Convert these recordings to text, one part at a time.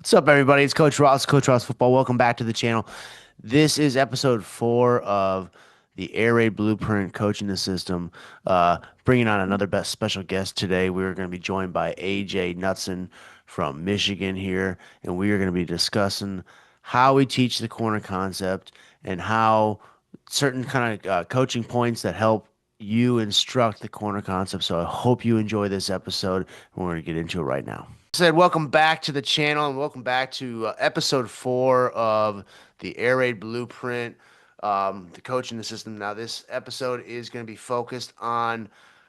What's up, everybody? It's Coach Ross Football. Welcome back to the channel. This is episode 4 of the Air Raid Blueprint Coaching the System. Bringing on another best special guest today. We're going to be joined by AJ Knutson from Michigan here, and we are going to be discussing how we teach the corner concept and how certain kind of coaching points that help you instruct the corner concept. So I hope you enjoy this episode, and we're going to get into it right now. Said welcome back to the channel and welcome back to episode 4 of the Air Raid Blueprint, the coaching the system. Now this episode is going to be focused on,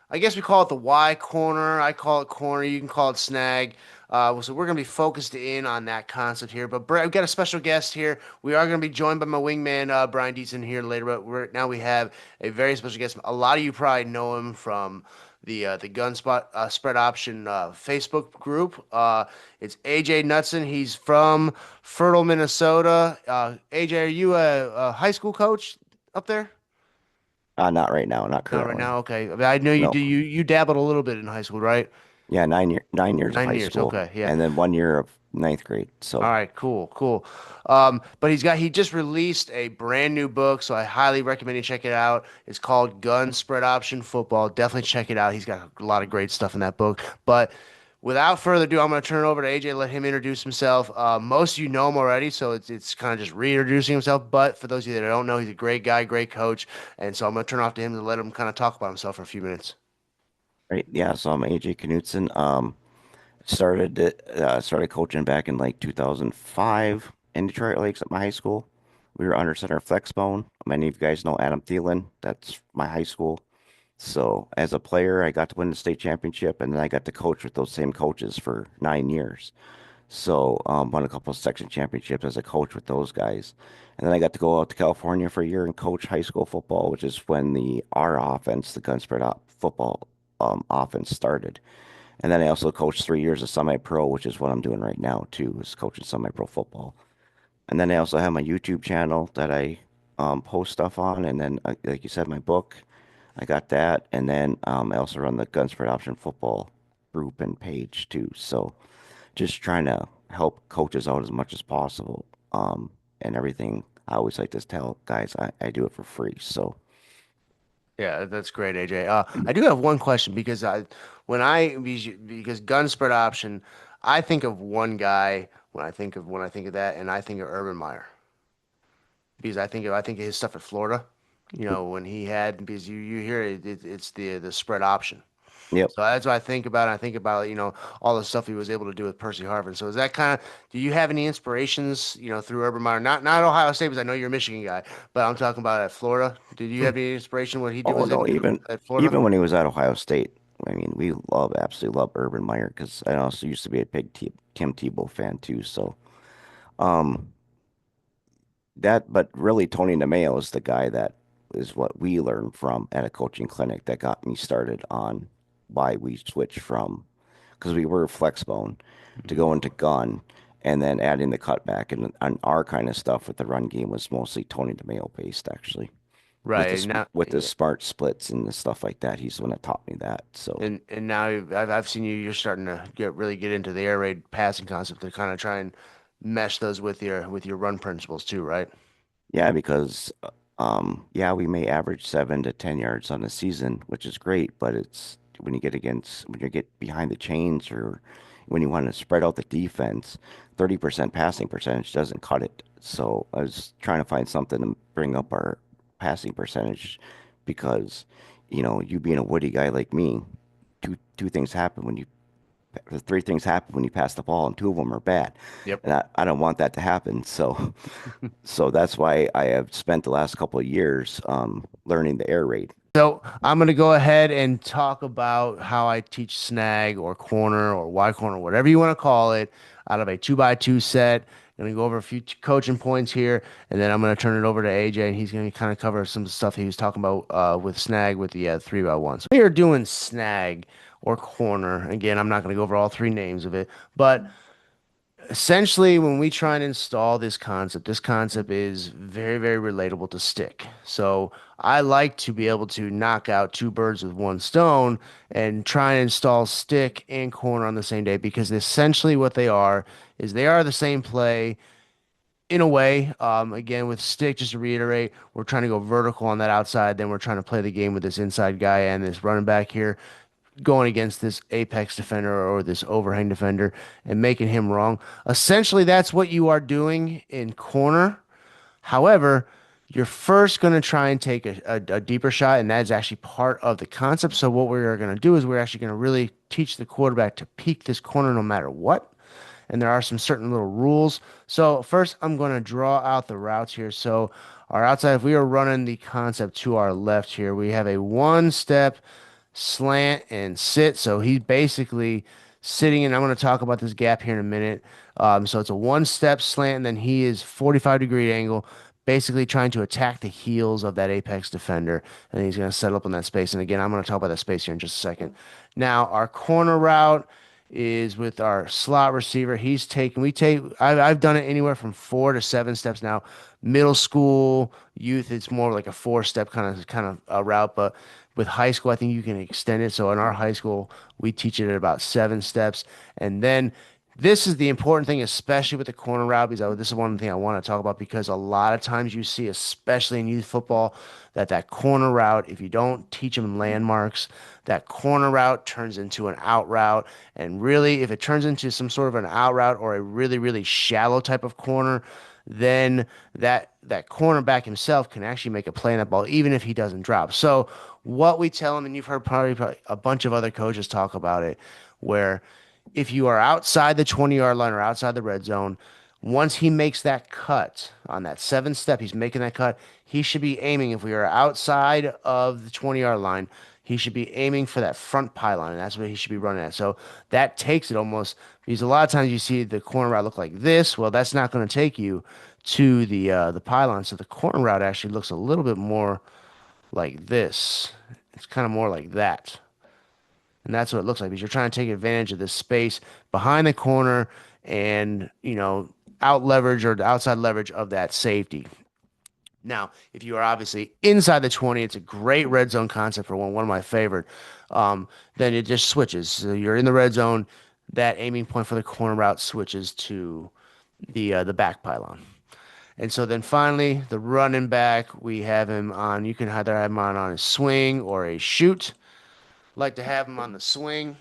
I guess we call it the Y corner. I call it corner. You can call it snag. So we're going to be focused in on that concept here. But I've got a special guest here. We are going to be joined by my wingman, Bryan Deason, here later. But now we have a very special guest. A lot of you probably know him from the gun spot spread option Facebook group. It's AJ Knutson. He's from Fertile, Minnesota. AJ, are you a high school coach up there? Not right now, not Not right currently. now. Okay. I mean, I know you No. do. You dabbled a little bit in high school, right? Yeah, 9 years of high 9 years. school Okay. Yeah. and then 1 year of ninth grade. All So right, cool, cool. But he just released a brand new book, so I highly recommend you check it out. It's called Gun Spread Option Football. Definitely check it out. He's got a lot of great stuff in that book. But without further ado, I'm going to turn it over to AJ, let him introduce himself. Most of you know him already, so it's kind of just reintroducing himself. But for those of you that don't know, he's a great guy, great coach, and so I'm going to turn off to him to let him kind of talk about himself for a few minutes. right, yeah, so I'm AJ Knutson. Started coaching back in like 2005 in Detroit Lakes at my high school. We were under center flexbone. Many of you guys know Adam Thielen. That's my high school. So as a player, I got to win the state championship, and then I got to coach with those same coaches for 9 years. So won a couple of section championships as a coach with those guys. And then I got to go out to California for a year and coach high school football, which is when the our offense, the gun spread op football offense started. And then I also coached 3 years of semi-pro, which is what I'm doing right now too, is coaching semi-pro football. And then I also have my YouTube channel that I post stuff on. And then, like you said, my book, I got that. And then I also run the gun spread option football group and page too. So just trying to help coaches out as much as possible. And everything. I always like to tell guys I do it for free. So Yeah, that's great, AJ. I do have one question because because gun spread option, I think of one guy when I think of that, and I think of Urban Meyer because I think of his stuff at Florida. You know, when he had because you hear it's the spread option. yep. So that's what I think about. I think about, all the stuff he was able to do with Percy Harvin. So is that kind of, do you have any inspirations, through Urban Meyer? Not Ohio State, because I know you're a Michigan guy, but I'm talking about at Florida. Did you have any inspiration what he did Oh was able no, to do even at Florida? even when he was at Ohio State, I mean, we absolutely love Urban Meyer because I also used to be a big Tim Tebow fan too. So um but really Tony DeMeo is the guy that is what we learned from at a coaching clinic that got me started on why we switched from because we were flexbone to Mhm. go into gun and then adding the cutback and our kind of stuff with the run game was mostly Tony DeMeo based actually. Right now, With the yeah. smart splits and the stuff like that. He's the one that taught me that. So And now I've seen you're starting to get into the air raid passing concept to kind of try and mesh those with your run principles too, right? yeah, because yeah, we may average 7 to 10 yards on the season, which is great, but it's when you get behind the chains or when you want to spread out the defense, 30% passing percentage doesn't cut it. So I was trying to find something to bring up our passing percentage because, you being a woody guy like me, two things happen when you the three things happen when you pass the ball, and two of them are bad. Yep. And I don't want that to happen. So that's why I have spent the last couple of years learning the air raid. So I'm going to go ahead and talk about how I teach snag or corner or Y corner, whatever you want to call it, out of a 2x2 set. I'm going to go over a few coaching points here, and then I'm going to turn it over to AJ, and he's going to kind of cover some stuff he was talking about with snag with the 3x1. So we are doing snag or corner. Again, I'm not going to go over all three names of it, but Essentially, when we try and install this concept is very, very relatable to stick. So I like to be able to knock out two birds with one stone and try and install stick and corner on the same day because essentially what they are is they are the same play in a way. Again, with stick, just to reiterate, we're trying to go vertical on that outside, then we're trying to play the game with this inside guy and this running back here going against this apex defender or this overhang defender and making him wrong. Essentially, that's what you are doing in corner. However, you're first going to try and take a deeper shot, and that is actually part of the concept. So, what we're going to do is we're actually going to really teach the quarterback to peek this corner no matter what. And there are some certain little rules. So, first, I'm going to draw out the routes here. So, our outside, if we are running the concept to our left here, we have a one step slant and sit. So he's basically sitting, and I'm going to talk about this gap here in a minute. So it's a one step slant, and then he is 45-degree angle, basically trying to attack the heels of that apex defender, and he's going to settle up in that space. And again, I'm going to talk about that space here in just a second. Now, our corner route is with our slot receiver. I've done it anywhere from 4 to 7 steps now. Middle school, youth, it's more like a 4 step kind of a route, but with high school, I think you can extend it. So in our high school, we teach it at about 7 steps. And then this is the important thing, especially with the corner route, because this is one thing I want to talk about because a lot of times you see, especially in youth football, that corner route, if you don't teach them landmarks, that corner route turns into an out route. And really, if it turns into some sort of an out route or a really, really shallow type of corner, then that cornerback himself can actually make a play on that ball, even if he doesn't drop. So what we tell him, and you've heard probably a bunch of other coaches talk about it, where if you are outside the 20-yard line or outside the red zone, once he makes that cut on that 7 step, he's making that cut. He should be aiming. If we are outside of the 20-yard line, he should be aiming for that front pylon, and that's what he should be running at. So that takes it almost because a lot of times you see the corner route look like this. Well, that's not going to take you to the pylon. So the corner route actually looks a little bit more like this. It's kind of more like that. And that's what it looks like because you're trying to take advantage of this space behind the corner and, out leverage or the outside leverage of that safety. Now, if you are obviously inside the 20, it's a great red zone concept for one of my favorite. Then it just switches. So you're in the red zone, that aiming point for the corner route switches to the back pylon. And so then finally, the running back, we have him on, you can either have him on a swing or a shoot. Like to have him on the swing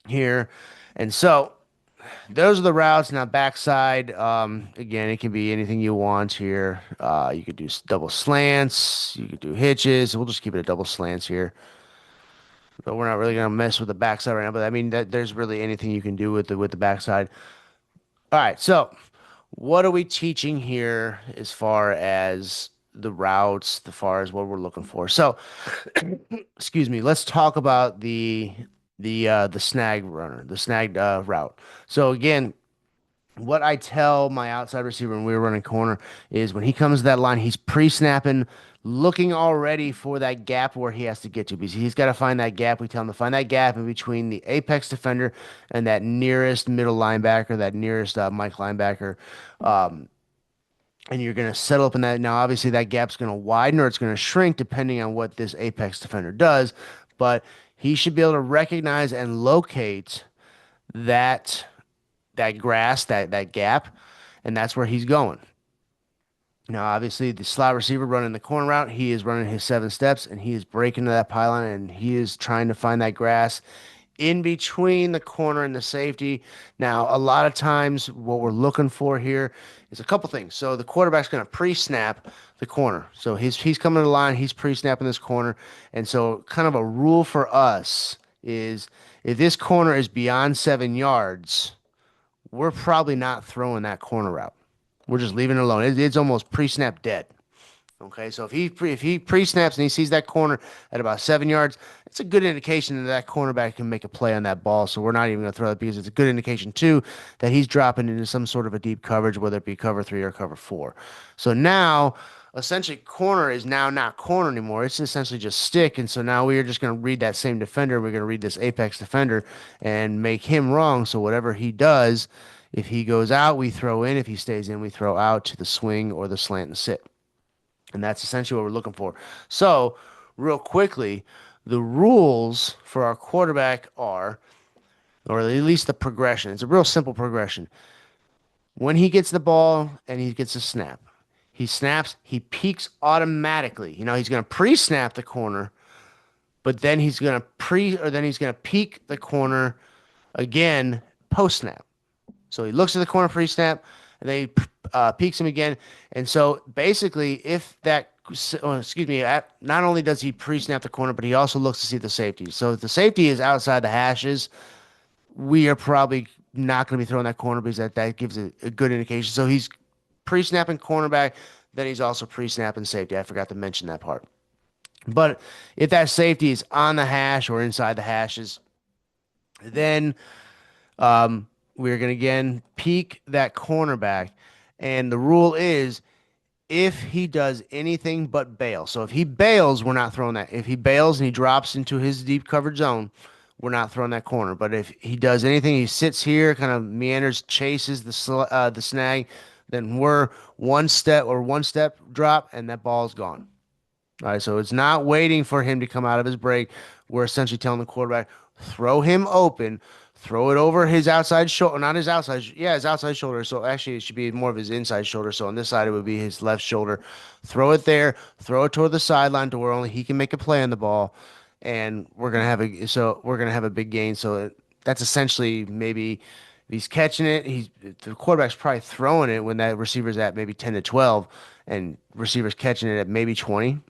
here. And so those are the routes. Now, backside, again, it can be anything you want here. You could do double slants, you could do hitches. We'll just keep it a double slants here. But we're not really gonna mess with the backside right now. But I mean, there's really anything you can do with the backside. All right, so what are we teaching here as far as the routes, as far as what we're looking for? So, excuse me, let's talk about the snag runner, the snagged route. So again, what I tell my outside receiver when we were running corner is when he comes to that line, he's pre-snapping, looking already for that gap where he has to get to because he's got to find that gap. We tell him to find that gap in between the apex defender and that nearest middle linebacker, that nearest Mike linebacker. And you're going to settle up in that. Now, obviously, that gap's going to widen or it's going to shrink depending on what this apex defender does. But he should be able to recognize and locate that grass, that gap, and that's where he's going. Now, obviously, the slot receiver running the corner route, he is running his 7 steps and he is breaking to that pylon and he is trying to find that grass in between the corner and the safety. Now, a lot of times, what we're looking for here is a couple things. So the quarterback's going to pre-snap the corner. So he's coming to the line, he's pre-snapping this corner, and so kind of a rule for us is if this corner is beyond 7 yards, we're probably not throwing that corner route. We're just leaving it alone. It's almost pre-snap dead. Okay, so if he pre-snaps and he sees that corner at about 7 yards, it's a good indication that that cornerback can make a play on that ball. So we're not even going to throw it because it's a good indication too that he's dropping into some sort of a deep coverage, whether it be cover 3 or cover 4. So now, essentially, corner is now not corner anymore. It's essentially just stick. And so now we are just going to read that same defender. We're going to read this apex defender and make him wrong. So whatever he does If he goes out, we throw in. If he stays in, we throw out to the swing or the slant and sit. And that's essentially what we're looking for. So, real quickly, the rules for our quarterback are, or at least the progression. It's a real simple progression. When he gets the ball and he gets a snap, he snaps, he peeks automatically. He's going to pre-snap the corner, but then he's going to peek the corner again post snap. So he looks at the corner pre-snap, and then he peeks him again. And so basically, if that, excuse me, not only does he pre-snap the corner, but he also looks to see the safety. So if the safety is outside the hashes, we are probably not going to be throwing that corner because that gives a good indication. So he's pre-snapping cornerback, then he's also pre-snapping safety. I forgot to mention that part. But if that safety is on the hash or inside the hashes, then we're going to again peek that cornerback. And the rule is if he does anything but bail. So if he bails, we're not throwing that. If he bails and he drops into his deep coverage zone, we're not throwing that corner. But if he does anything, he sits here, kind of meanders, chases the snag, then we're one step drop, and that ball is gone. All right, so it's not waiting for him to come out of his break. We're essentially telling the quarterback, throw him open, throw it over his outside shoulder, not his outside, yeah, his outside shoulder. So actually, it should be more of his inside shoulder. So on this side, it would be his left shoulder. Throw it there, throw it toward the sideline to where only he can make a play on the ball, and we're gonna have a big gain. That's essentially maybe if he's catching it, the quarterback's probably throwing it when that receiver's at maybe 10 to 12, and receivers catching it at maybe 20.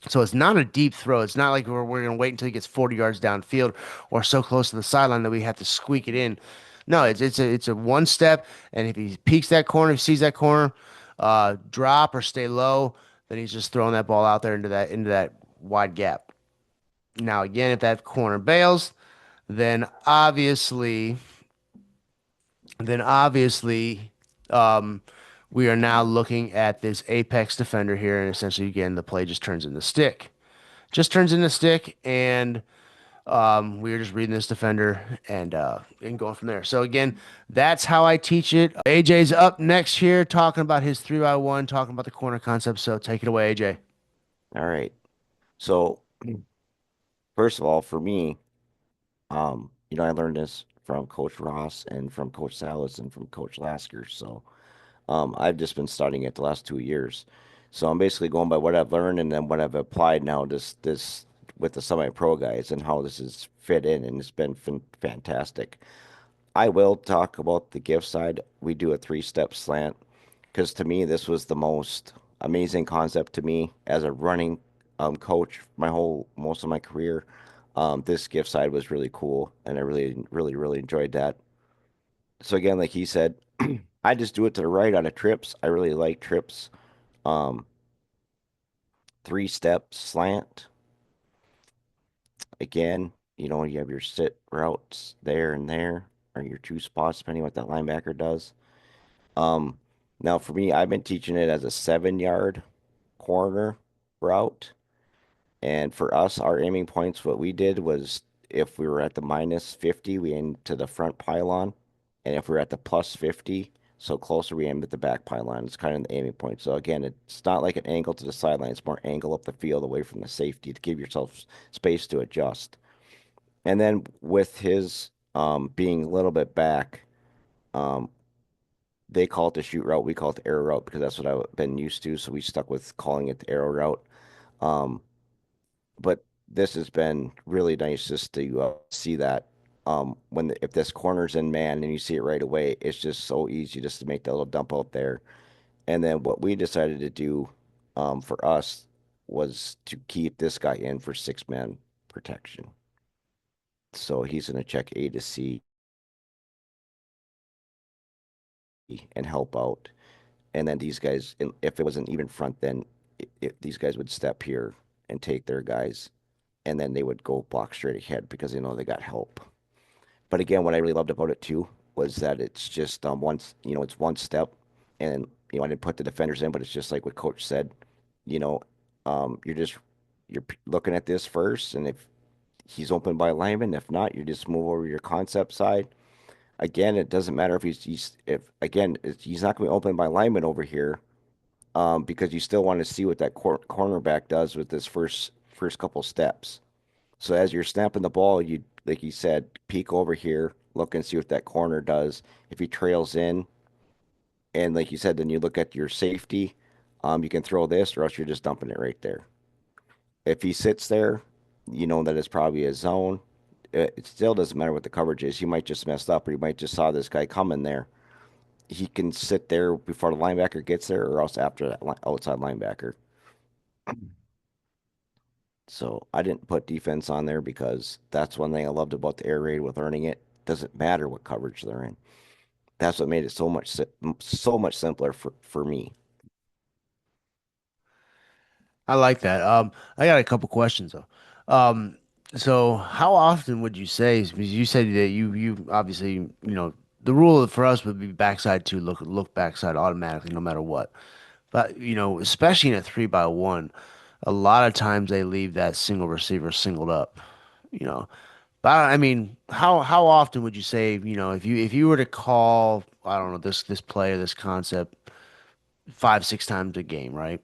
So it's not a deep throw. It's not like we're going to wait until he gets 40 yards downfield or so close to the sideline that we have to squeak it in. No, it's a one step, and if he peeks that corner, he sees that corner, drop or stay low, then he's just throwing that ball out there into that wide gap. Now again, if that corner bails, then obviously, then obviously, um, we are now looking at this apex defender here, and essentially again the play just turns into stick, and we were just reading this defender and going from there. So again, that's how I teach it. AJ's up next here, talking about his 3x1, talking about the corner concept. So take it away, AJ. All right. So first of all, for me, I learned this from Coach Ross and from Coach Salas and from Coach Lasker. So I've just been studying it the last 2 years. So I'm basically going by what I've learned and then what I've applied now this with the semi-pro guys and how this has fit in, and it's been fantastic. I will talk about the gift side. We do a three-step slant because to me this was the most amazing concept to me as a running coach most of my career. This gift side was really cool, and I really enjoyed that. So again, like he said, I just do it to the right on a trips. I really like trips. Um, Three-step slant. Again, you have your sit routes there and there, or your two spots, depending what that linebacker does. Um, Now for me, I've been teaching it as a 7 yard corner route. And for us, our aiming points, what we did was if we were at the -50, we aimed to the front pylon. And if we were at the +50, so closer, we aimed at the back pylon. It's kind of the aiming point. So again, it's not like an angle to the sideline. It's more angle up the field away from the safety to give yourself space to adjust. And then with his being a little bit back, um, they call it the shoot route. We call it the arrow route because that's what I've been used to. So we stuck with calling it the arrow route. Um, but this has been really nice just to see that if this corner's in man and you see it right away, it's just so easy just to make that little dump out there. And then what we decided to do for us was to keep this guy in for 6-man protection. So he's going to check A to C and help out. And then these guys, if it was an even front, then these guys would step here and take their guys, and then they would go block straight ahead because they know they got help. But again, what I really loved about it too was that it's just it's one step, and I didn't put the defenders in, but it's just like what Coach said, you know, you're looking at this first, and if he's open by lineman, if not, you just move over your concept side. again, it doesn't matter if he's if again he's not going to be opened by lineman over here, because you still want to see what that cornerback does with this first couple steps. So as you're snapping the ball, you like you said, peek over here, look and see what that corner does. If he trails in, and like you said, then you look at your safety. You can throw this, or else you're just dumping it right there. If he sits there, you know that it's probably a zone. It still doesn't matter what the coverage is. You might just messed up, or you might just saw this guy coming there. He can sit there before the linebacker gets there, or else after that outside linebacker. So I didn't put defense on there because that's one thing I loved about the air raid with learning it. Doesn't matter what coverage they're in. That's what made it so much simpler for me. I like that. I got a couple questions though. Um, so how often would you say, because you said that you obviously, the rule for us would be backside two, look backside automatically no matter what. But especially in a 3-by-1, a lot of times they leave that single receiver singled up. You know, but I mean, how often would you say, if you were to call, I don't know, this play or this concept 5, 6 times a game, right?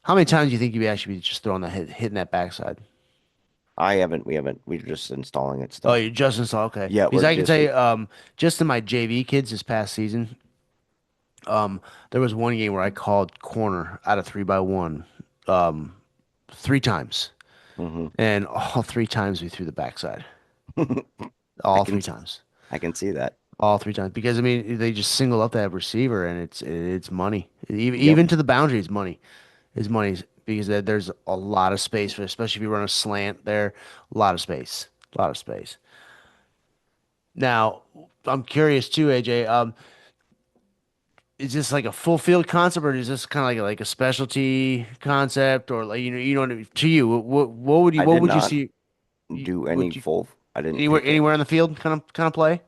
How many times do you think you'd actually be just throwing that hitting that backside? We're just installing it Oh, still. you're just install, okay. Yeah, Because we're I can tell just, you, just in my JV kids this past season, there was one game where I called corner out of 3-by-1, 3 times, hmm and all 3 times we threw the backside. I All can, three times. I can see that. All 3 times. Because I mean, they just single up that receiver, and it's money. Yep. Even to the boundary, it's money. It's money because there's a lot of space for, especially if you run a slant there, a lot of space, a lot of space. Now, I'm curious too, AJ. Is this like a full field concept, or is this kind of like a specialty concept, or like to you, I what did would you not see? do any Would you full, I didn't anywhere pick it. anywhere on the field kind of play?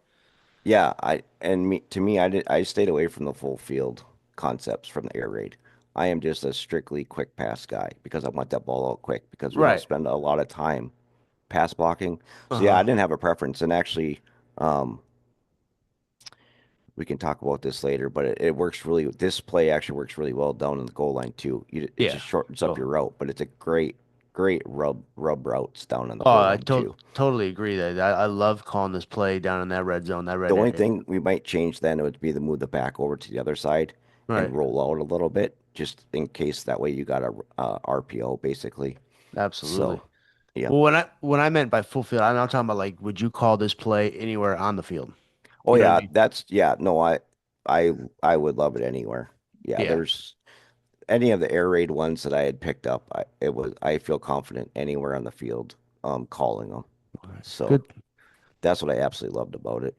Yeah, to me, I stayed away from the full field concepts from the air raid. I am just a strictly quick pass guy because I want that ball out quick because we don't Right. spend a lot of time pass blocking. So yeah, I Uh-huh. didn't have a preference. And actually, um, we can talk about this later, but it works really. This play actually works really well down in the goal line too. It Yeah. just shortens up So, your route, but it's a great rub routes down in the oh, goal I line too. totally agree that I love calling this play down in that red zone, that The red only area. thing we might change then would be to move the back over to the other side Right. and roll out a little bit, just in case that way you got a RPO basically. Absolutely. So, yeah. Well, when I meant by full field, I'm not talking about like, would you call this play anywhere on the field? Oh You know what I yeah, mean? no, I I would love it anywhere. Yeah, Yeah. there's any of the air raid ones that I had picked up, I feel confident anywhere on the field calling them. All right. So Good. that's what I absolutely loved about it.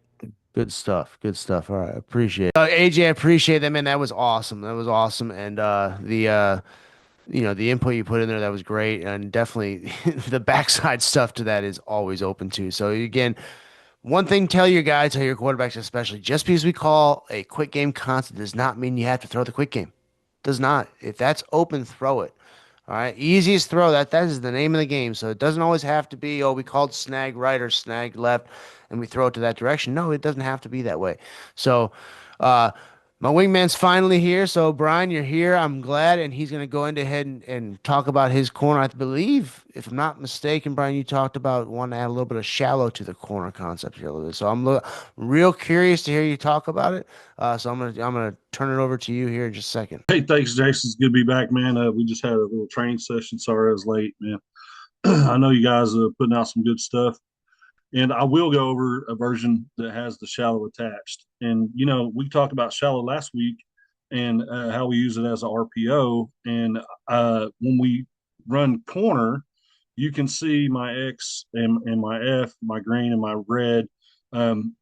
Good stuff. Good stuff. All right. Appreciate it. AJ, I appreciate that, man. That was awesome. That was awesome. And the input you put in there, that was great. And definitely the backside stuff to that is always open to. So again, one thing, tell your quarterbacks especially, just because we call a quick game constant does not mean you have to throw the quick game. Does not. If that's open, throw it. All right. Easiest throw. That is the name of the game. So it doesn't always have to be, oh, we called snag right or snag left and we throw it to that direction. No, it doesn't have to be that way. So uh my wingman's finally here. So Brian, you're here. I'm glad, and he's gonna go into ahead and talk about his corner. I believe, if I'm not mistaken, Brian, you talked about wanting to add a little bit of shallow to the corner concept here a little bit. So real curious to hear you talk about it. So I'm gonna turn it over to you here in just a second. Hey, thanks, Jason. It's good to be back, man. We just had a little training session. Sorry I was late, man. I know you guys are putting out some good stuff, and I will go over a version that has the shallow attached. And we talked about shallow last week and how we use it as a RPO. And when we run corner, you can see my X and my F, my green and my red.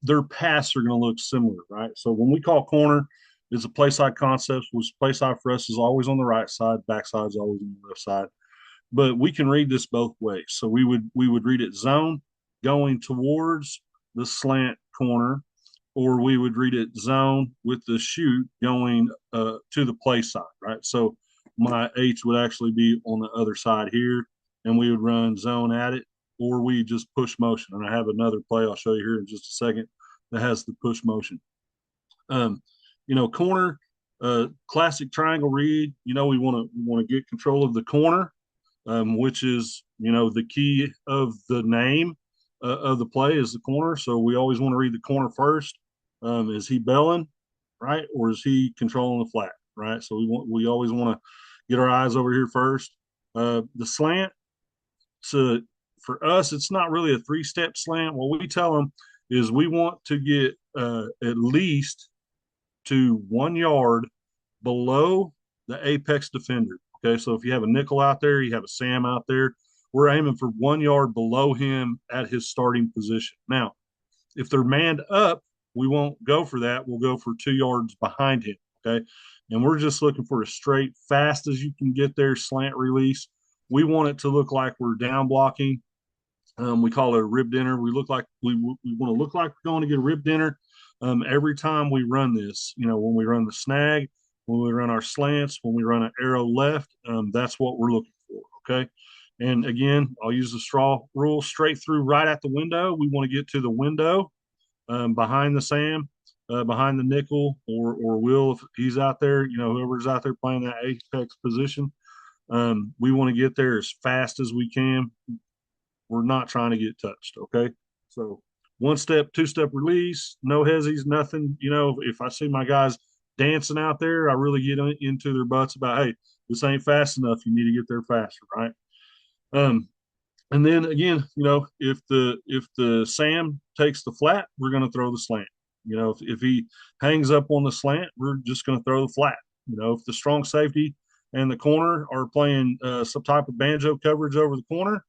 Their paths are going to look similar, right? So when we call corner, it's a play side concept, which play side for us is always on the right side, backside is always on the left side. But we can read this both ways. So we would read it zone going towards the slant corner, or we would read it zone with the shoot going to the play side, right? So my H would actually be on the other side here, and we would run zone at it, or we just push motion. And I have another play I'll show you here in just a second that has the push motion. Um, corner, classic triangle read. We want to get control of the corner, which is the key of the name of the play is the corner. So we always want to read the corner first. Is he belling, right, or is he controlling the flat, right? So we always want to get our eyes over here first. The slant. So for us, it's not really a three-step slant. What we tell them is we want to get at least to 1 yard below the apex defender. Okay, so if you have a nickel out there, you have a Sam out there, we're aiming for 1 yard below him at his starting position. Now, if they're manned up, we won't go for that. We'll go for 2 yards behind him. Okay, and we're just looking for a straight, fast as you can get there slant release. We want it to look like we're down blocking. We call it a rib dinner. We look like we want to look like we're going to get a rib dinner every time we run this. When we run the snag, when we run our slants, when we run an arrow left, that's what we're looking for. Okay. And again, I'll use the straw rule straight through right at the window. We want to get to the window behind the Sam, behind the nickel, or Will if he's out there. Whoever's out there playing that apex position. We want to get there as fast as we can. We're not trying to get touched. Okay. So 1 step, 2 step release, no hesies, nothing. If I see my guys dancing out there, I really get into their butts about, hey, this ain't fast enough. You need to get there faster. Right. Um, and then again, if the Sam takes the flat, we're going to throw the slant. If he hangs up on the slant, we're just going to throw the flat. If the strong safety and the corner are playing some type of banjo coverage over the corner,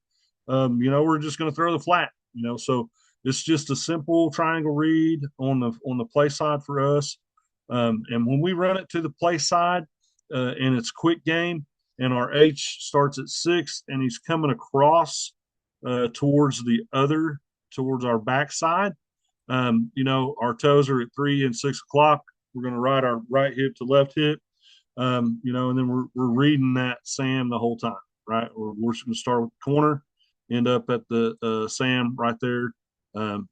we're just going to throw the flat. So it's just a simple triangle read on the play side for us. And when we run it to the play side, and it's quick game, and our H starts at 6, and he's coming across towards our backside. Our toes are at 3 and 6 o'clock. We're going to ride our right hip to left hip. And then we're reading that Sam the whole time, right? We're just going to start with the corner, end up at the Sam right there, and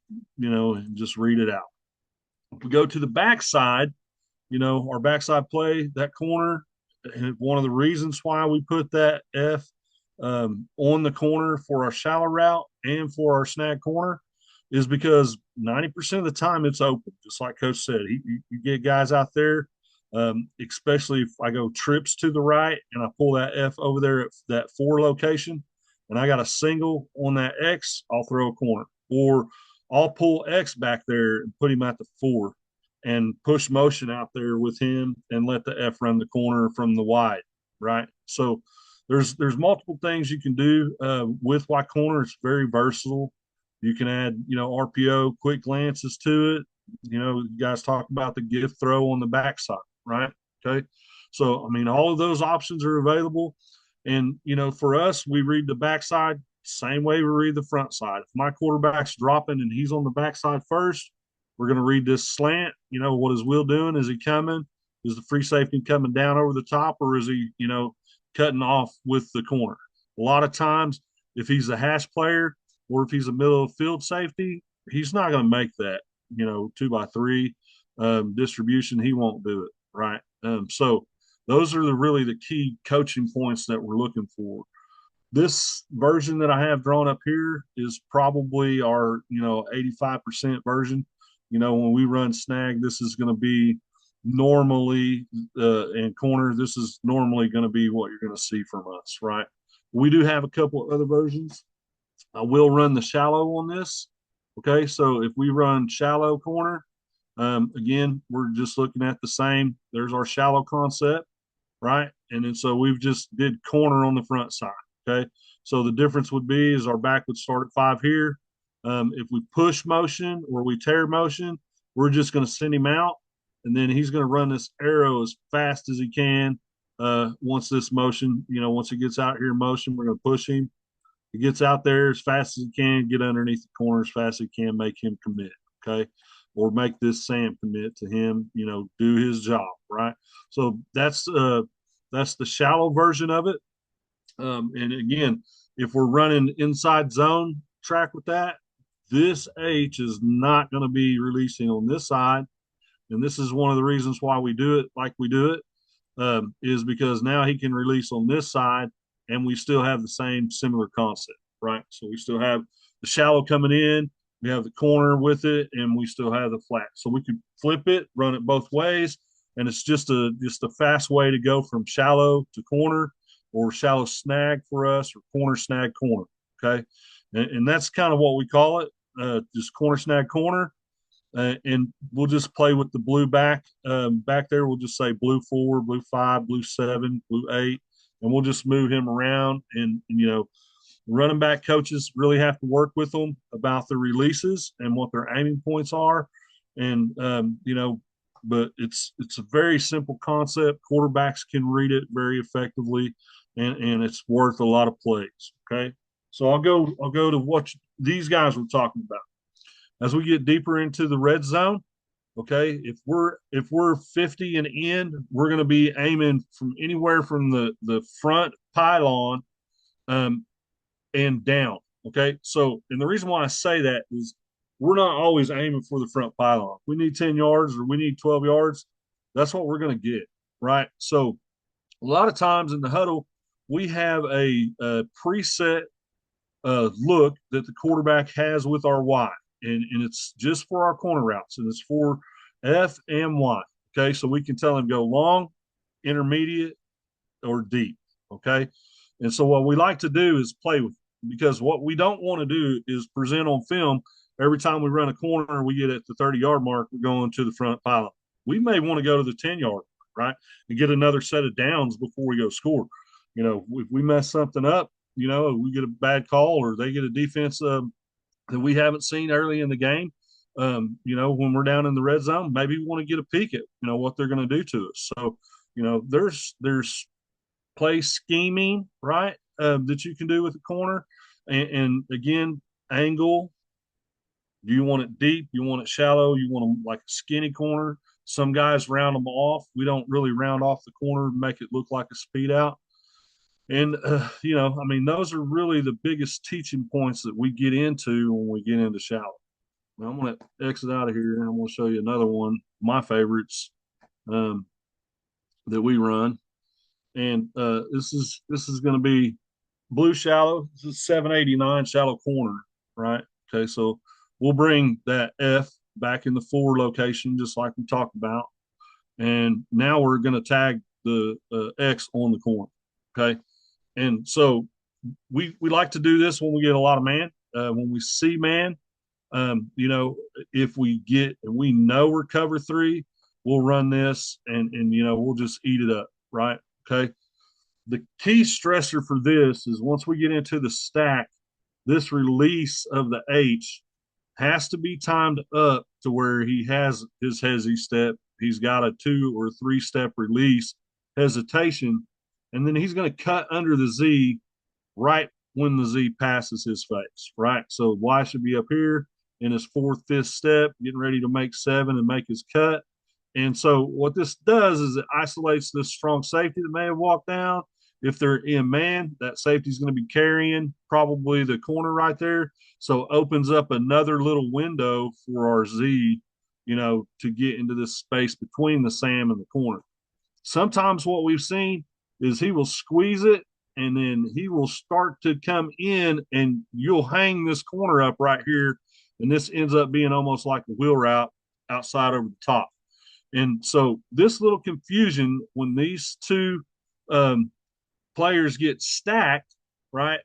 just read it out. If we go to the backside, our backside play, that corner, one of the reasons why we put that F on the corner for our shallow route and for our snag corner is because 90% of the time it's open, just like Coach said. You get guys out there, especially if I go trips to the right and I pull that F over there at that 4 location and I got a single on that X, I'll throw a corner. Or I'll pull X back there and put him at the 4 and push motion out there with him and let the F run the corner from the wide, right? So there's multiple things you can do with Y corner. It's very versatile. You can add, RPO, quick glances to it. You guys talk about the gift throw on the backside, right? Okay. So, all of those options are available. And, for us, we read the backside same way we read the front side. If my quarterback's dropping and he's on the backside first, we're going to read this slant. What is Will doing? Is he coming? Is the free safety coming down over the top, or is he, cutting off with the corner? A lot of times, if he's a hash player or if he's a middle of field safety, he's not going to make that, 2x3 distribution. He won't do it, right? So those are really the key coaching points that we're looking for. This version that I have drawn up here is probably our 85% version. When we run snag, this is going to be normally in corner. This is normally going to be what you're going to see from us, right? We do have a couple of other versions. I will run the shallow on this. Okay, so if we run shallow corner, again, we're just looking at the same. There's our shallow concept, right? And then so we've just did corner on the front side. Okay, so the difference would be is our back would start at 5 here. If we push motion or we tear motion, we're just going to send him out, and then he's going to run this arrow as fast as he can. Once this motion, once he gets out here in motion, we're going to push him. He gets out there as fast as he can, get underneath the corner as fast as he can, make him commit. Okay, or make this Sam commit to him. Do his job, right? So that's the shallow version of it. And again, if we're running inside zone track with that, this H is not going to be releasing on this side. And this is one of the reasons why we do it like we do it, is because now he can release on this side and we still have the same similar concept, right? So we still have the shallow coming in, we have the corner with it, and we still have the flat. So we could flip it, run it both ways, and it's just a fast way to go from shallow to corner, or shallow snag for us, or corner snag corner. Okay, and that's kind of what we call it, just corner snag corner. And we'll just play with the blue back there. We'll just say blue 4, blue 5, blue 7, blue 8, and we'll just move him around. And running back coaches really have to work with them about the releases and what their aiming points are. And but it's a very simple concept. Quarterbacks can read it very effectively, and it's worth a lot of plays. Okay, so I'll go to what these guys were talking about as we get deeper into the red zone. Okay, if we're 50 and in, we're going to be aiming from anywhere from the front pylon, um, and down. Okay, so and the reason why I say that is we're not always aiming for the front pylon. We need 10 yards or we need 12 yards. That's what we're going to get, right? So a lot of times in the huddle, we have a preset look that the quarterback has with our Y, and it's just for our corner routes, and it's for F and Y. Okay, so we can tell him go long, intermediate, or deep. Okay, and so what we like to do is play with it, because what we don't want to do is present on film every time we run a corner, we get at the 30-yard mark, we're going to the front pylon. We may want to go to the 10-yard, right, and get another set of downs before we go score. If we mess something up, we get a bad call or they get a defense that we haven't seen early in the game. When we're down in the red zone, maybe we want to get a peek at what they're going to do to us. So, there's play scheming, right, that you can do with the corner, and again, angle. Do you want it deep? You want it shallow? You want them like a skinny corner? Some guys round them off. We don't really round off the corner and make it look like a speed out. And, I mean, those are really the biggest teaching points that we get into when we get into shallow. Now, I'm going to exit out of here and I'm going to show you another one, my favorites, um, that we run. And this is going to be blue shallow. This is 789 shallow corner, right? Okay, so we'll bring that F back in the 4 location, just like we talked about. And now we're going to tag the X on the corner. Okay. And so we like to do this when we get a lot of man. When we see man, if we get and we know we're cover 3, we'll run this and we'll just eat it up, right? Okay. The key stressor for this is once we get into the stack, this release of the H has to be timed up to where he has his hezzy step. He's got a 2 or 3 step release hesitation, and then he's going to cut under the Z right when the Z passes his face, right? So Y should be up here in his 4th, 5th step, getting ready to make 7 and make his cut. And so what this does is it isolates this strong safety that may have walked down. If they're in man, that safety is going to be carrying probably the corner right there. So it opens up another little window for our Z, to get into this space between the Sam and the corner. Sometimes what we've seen is he will squeeze it and then he will start to come in and you'll hang this corner up right here. And this ends up being almost like a wheel route outside over the top. And so this little confusion when these two players get stacked, right,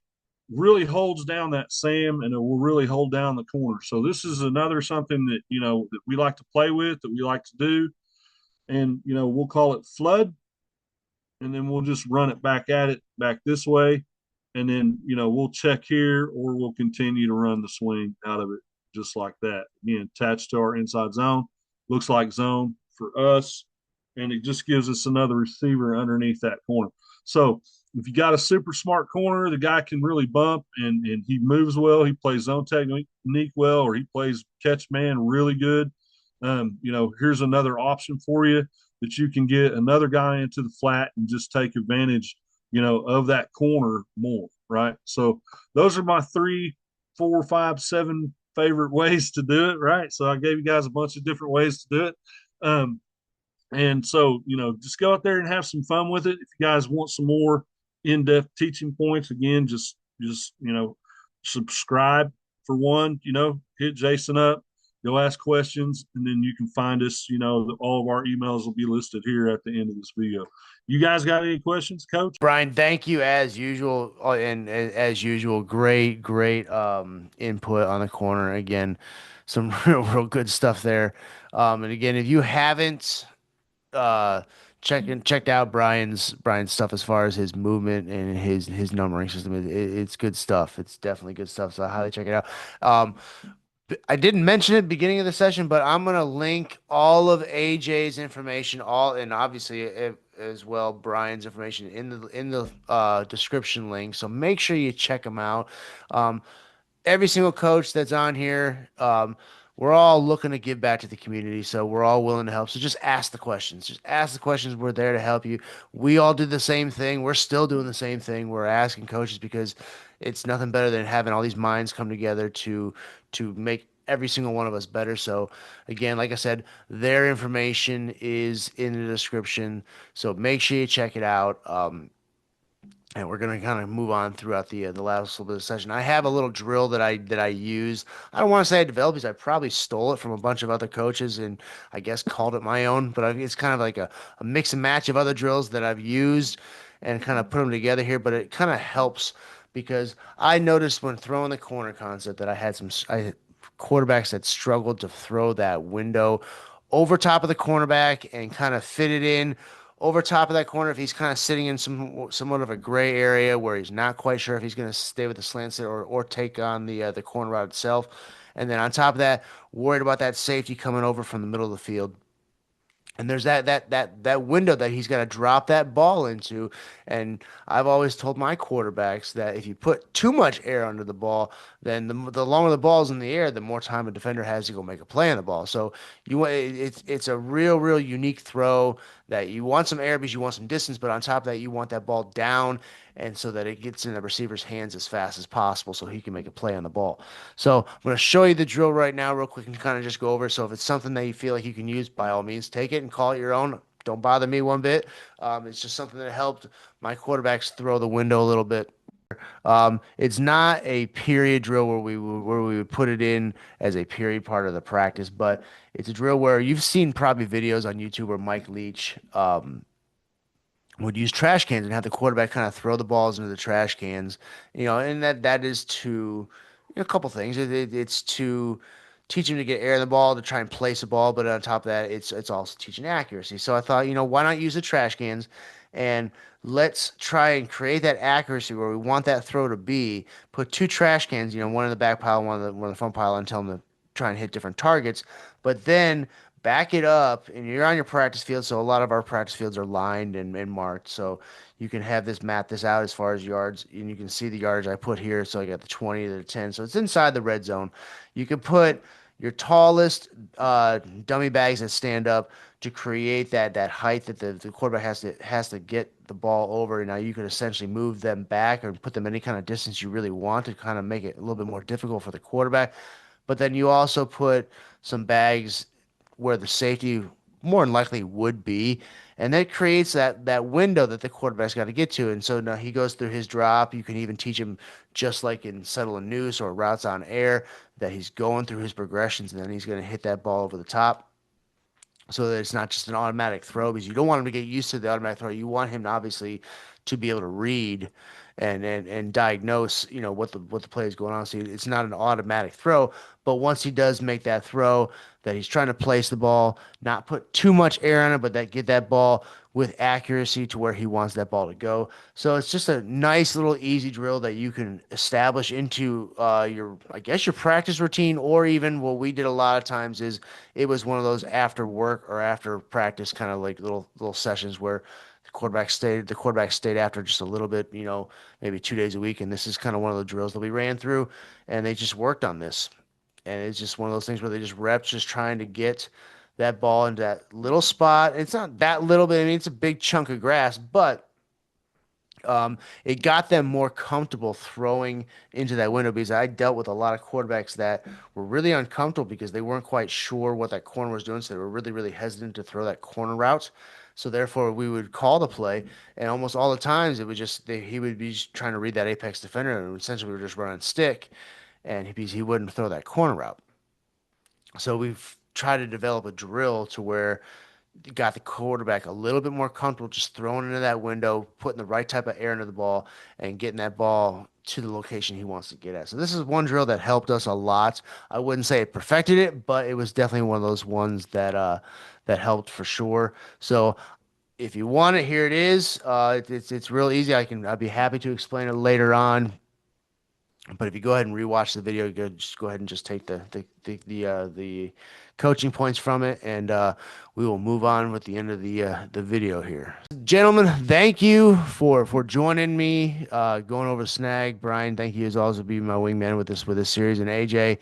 really holds down that Sam and it will really hold down the corner. So this is another something that, that we like to play with, that we like to do. And, we'll call it flood. And then we'll just run it back at it back this way. And then, we'll check here or we'll continue to run the swing out of it just like that. Again, attached to our inside zone. Looks like zone for us. And it just gives us another receiver underneath that corner. So if you got a super smart corner, the guy can really bump and he moves well. He plays zone technique well, or he plays catch man really good. Here's another option for you that you can get another guy into the flat and just take advantage, of that corner more, right? So those are my 3, 4, 5, 7 favorite ways to do it, right? So I gave you guys a bunch of different ways to do it. Um, and so, just go out there and have some fun with it. If you guys want some more in-depth teaching points, again, just subscribe for one, hit Jason up, go ask questions, and then you can find us, all of our emails will be listed here at the end of this video. You guys got any questions, Coach? Bryan, thank you as usual, and as usual, great input on the corner. Again, some real good stuff there. And again, if you haven't uh checked out Bryan's stuff as far as his movement and his numbering system, it's good stuff. It's definitely good stuff. So I highly check it out. Um, I didn't mention it at the beginning of the session, but I'm gonna link all of AJ's information, all and obviously as well Bryan's information in the description link. So make sure you check them out. Um, every single coach that's on here, we're all looking to give back to the community, so we're all willing to help. So just ask the questions. Just ask the questions. We're there to help you. We all do the same thing. We're still doing the same thing. We're asking coaches because it's nothing better than having all these minds come together to make every single one of us better. So again, like I said, their information is in the description. So make sure you check it out. And we're gonna kind of move on throughout the last little bit of the session. I have a little drill that I use. I don't want to say I developed because I probably stole it from a bunch of other coaches and I guess called it my own. But it's kind of like a mix and match of other drills that I've used and kind of put them together here. But it kind of helps because I noticed when throwing the corner concept that I quarterbacks that struggled to throw that window over top of the cornerback and kind of fit it in over top of that corner if he's kind of sitting in somewhat of a gray area where he's not quite sure if he's going to stay with the slant set or take on the corner route itself. And then on top of that, worried about that safety coming over from the middle of the field. And there's that window that he's got to drop that ball into. And I've always told my quarterbacks that if you put too much air under the ball, then the longer the ball's in the air, the more time a defender has to go make a play on the ball. So it's a real unique throw that you want some air because you want some distance, but on top of that, you want that ball down and so that it gets in the receiver's hands as fast as possible so he can make a play on the ball. So I'm going to show you the drill right now real quick and kind of just go over it. So if it's something that you feel like you can use, by all means, take it and call it your own. Don't bother me one bit. It's just something that helped my quarterbacks throw the window a little bit. It's not a period drill where we would put it in as a period part of the practice, but it's a drill where you've seen probably videos on YouTube where Mike Leach would use trash cans and have the quarterback kind of throw the balls into the trash cans, and that is to a couple things. It's to teach him to get air in the ball to try and place a ball, but on top of that, it's also teaching accuracy. So I thought, why not use the trash cans and let's try and create that accuracy where we want that throw to be. Put two trash cans, one in the back pile, one in the front pile, and tell them to try and hit different targets. But then back it up, and you're on your practice field. So a lot of our practice fields are lined and marked. So you can have this map this out as far as yards, and you can see the yardage I put here. So I got the 20 to the 10. So it's inside the red zone. You can put your tallest dummy bags that stand up to create that height that the quarterback has to get the ball over. Now you could essentially move them back or put them any kind of distance you really want to kind of make it a little bit more difficult for the quarterback. But then you also put some bags where the safety more than likely would be. And that creates that window that the quarterback's got to get to. And so now he goes through his drop. You can even teach him just like in settle and noose or routes on air that he's going through his progressions and then he's going to hit that ball over the top so that it's not just an automatic throw because you don't want him to get used to the automatic throw. You want him to obviously to be able to read and diagnose, what the play is going on. So it's not an automatic throw, but once he does make that throw, that he's trying to place the ball, not put too much air on it, but that get that ball with accuracy to where he wants that ball to go. So it's just a nice little easy drill that you can establish into I guess your practice routine, or even what we did a lot of times is it was one of those after work or after practice kind of like little sessions where the quarterback stayed after just a little bit, maybe 2 days a week. And this is kind of one of the drills that we ran through and they just worked on this. And it's just one of those things where they just reps, just trying to get that ball into that little spot. It's not that little bit. I mean, it's a big chunk of grass, but It got them more comfortable throwing into that window because I dealt with a lot of quarterbacks that were really uncomfortable because they weren't quite sure what that corner was doing. So they were really, really hesitant to throw that corner route. So therefore, we would call the play, and almost all the times it would just he would be just trying to read that apex defender, and essentially we were just running stick, and he wouldn't throw that corner route. So we've tried to develop a drill to where got the quarterback a little bit more comfortable just throwing into that window, putting the right type of air into the ball, and getting that ball to the location he wants to get at. So this is one drill that helped us a lot. I wouldn't say it perfected it, but it was definitely one of those ones that helped for sure. So if you want it, here it is. It's real easy. I'd be happy to explain it later on. But if you go ahead and rewatch the video, just go ahead and just take the coaching points from it, and we will move on with the end of the video here. Gentlemen, thank you for joining me, going over snag. Brian, thank you as always for being my wingman with this series, and AJ,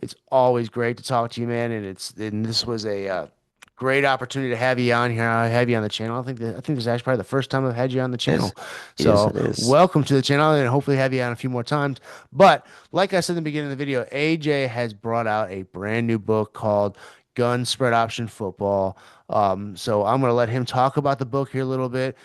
it's always great to talk to you, man. And this was a great opportunity to have you on here. I have you on the channel. I think this is actually probably the first time I've had you on the Yes, channel. yes, So it is. welcome to the channel, and hopefully have you on a few more times. But like I said in the beginning of the video, AJ has brought out a brand new book called Gun Spread Option Football. So I'm going to let him talk about the book here a little bit.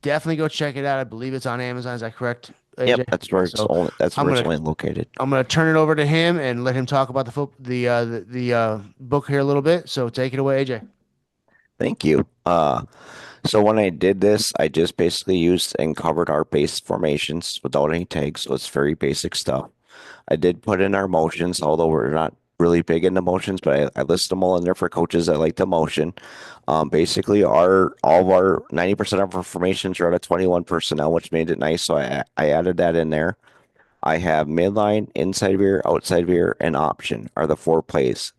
Definitely go check it out. I believe it's on Amazon. Is that correct, Yep, AJ? that's where it's So only that's I'm where it's gonna only located. I'm gonna turn it over to him and let him talk about the book here a little bit. So take it away, AJ. Thank you. So when I did this, I just basically used and covered our base formations without any tags, so it's very basic stuff. I did put in our motions, although we're not really big into motions, but I listed them all in there for coaches that like the motion. Basically, our all of our 90% of our formations are out of 21 personnel, which made it nice. So I added that in there. I have midline, inside veer, outside veer, and option are the four plays.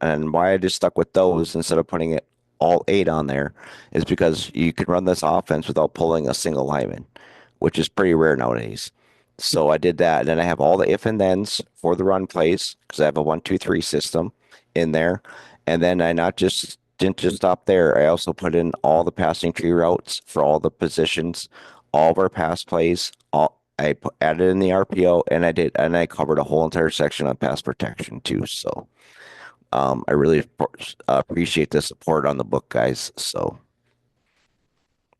And why I just stuck with those instead of putting it all eight on there is because you can run this offense without pulling a single lineman, which is pretty rare nowadays. So I did that. And then I have all the if and thens for the run plays because I have a 1, 2, 3 system in there. And then I not just didn't just stop there. I also put in all the passing tree routes for all the positions, all of our pass plays, added in the RPO, and I covered a whole entire section on pass protection too. So I really appreciate the support on the book, guys. So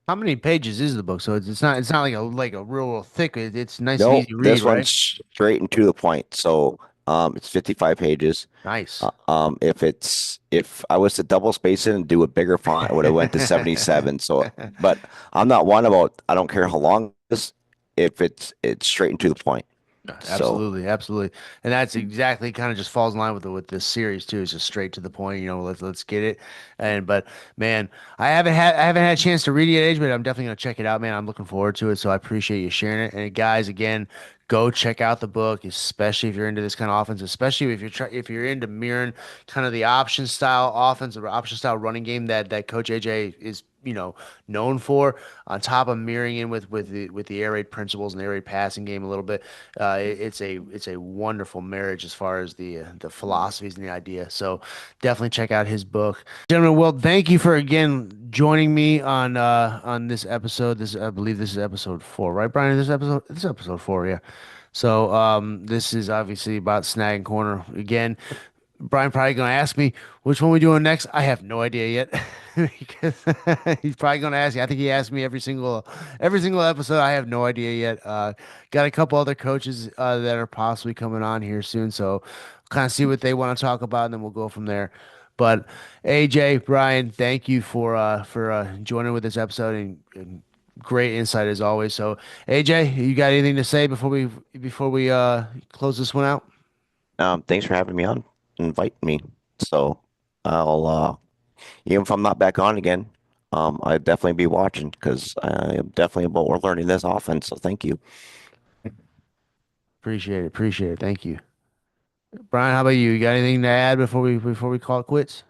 How many pages is the book? So it's not like a real thick. It's nice and no, easy read, this right? one's straight and to the point. So it's 55 pages. Nice. If I was to double space it and do a bigger font, I would have went to 77. So, but I'm not one about I don't care how long this. If it's straight and to the point. So Absolutely, absolutely, and that's exactly kind of just falls in line with this series too. It's just straight to the point. Let's get it. And but man, I haven't had a chance to read it yet, but I'm definitely gonna check it out, man. I'm looking forward to it. So I appreciate you sharing it. And guys, again, go check out the book, especially if you're into this kind of offense, especially if you're into mirroring kind of the option style offense or option style running game that Coach AJ is known for, on top of mirroring in with the air raid principles and the air raid passing game a little bit. It's a wonderful marriage as far as the philosophies and the idea. So definitely check out his book, gentlemen. Well, thank you for again joining me on this episode. I believe this is episode 4, right, Brian? This is episode 4, yeah. So this is obviously about snag and corner again. Brian probably gonna ask me which one we doing next. I have no idea yet because he's probably gonna ask me. I think he asked me every single episode. I have no idea yet. Got a couple other coaches that are possibly coming on here soon, so kind of see what they want to talk about, and then we'll go from there. But AJ, Brian, thank you for joining with this episode, and great insight as always. So AJ, you got anything to say before we close this one out? thanks for having me on, inviting me. So I'll even if I'm not back on again, I'd definitely be watching because I am definitely about learning this offense. So thank you. Appreciate it. Appreciate it. Thank you. Brian, how about you? You got anything to add before we call it quits?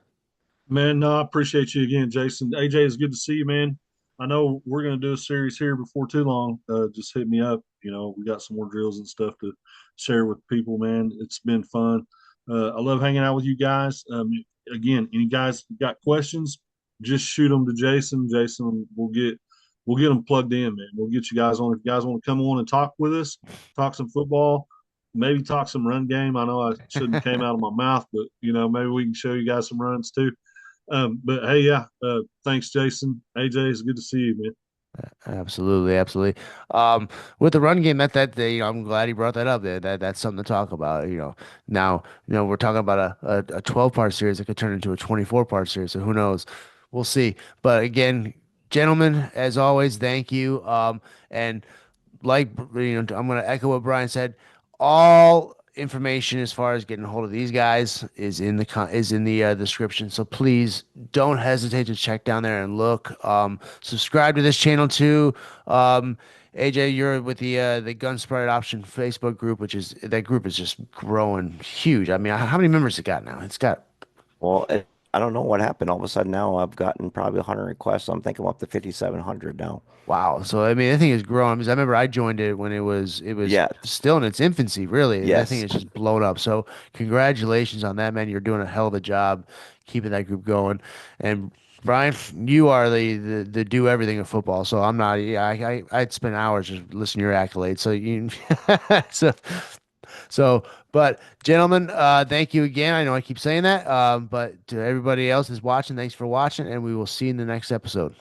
Man, no, I appreciate you again, Jason. AJ, it's good to see you, man. I know we're going to do a series here before too long. Just hit me up. We got some more drills and stuff to share with people, man. It's been fun. I love hanging out with you guys. Again, any guys got questions, just shoot them to Jason. Jason will get we'll get them plugged in, man. We'll get you guys on. If you guys want to come on and talk with us, talk some football, maybe talk some run game. I know I shouldn't have came out of my mouth, but maybe we can show you guys some runs too. But hey, yeah, thanks, Jason. AJ, it's good to see you, man. Absolutely, absolutely. With the run game, I'm glad he brought that up. That's something to talk about. Now we're talking about a 12-part series that could turn into a 24-part series. So who knows? We'll see. But again, gentlemen, as always, thank you. And like I'm going to echo what Bryan said. All information as far as getting a hold of these guys is in the description. So please don't hesitate to check down there and look. Subscribe to this channel too. AJ, you're with the Gun Sprite Option Facebook group, that group is just growing huge. I mean, how many members it got now? It's got Well, I don't know what happened. All of a sudden now I've gotten probably 100 requests. So I'm thinking I'm up to 5,700 now. wow. So I mean, I think it's growing because I remember I joined it when it was Yeah. still in its infancy, really, and I think Yes. it's just blown up. So congratulations on that, man. You're doing a hell of a job keeping that group going. And Bryan, you are the do everything of football. So I'm not. Yeah, I'd spend hours just listening to your accolades. So you, so so. But gentlemen, thank you again. I know I keep saying that, but to everybody else that's watching, thanks for watching, and we will see you in the next episode.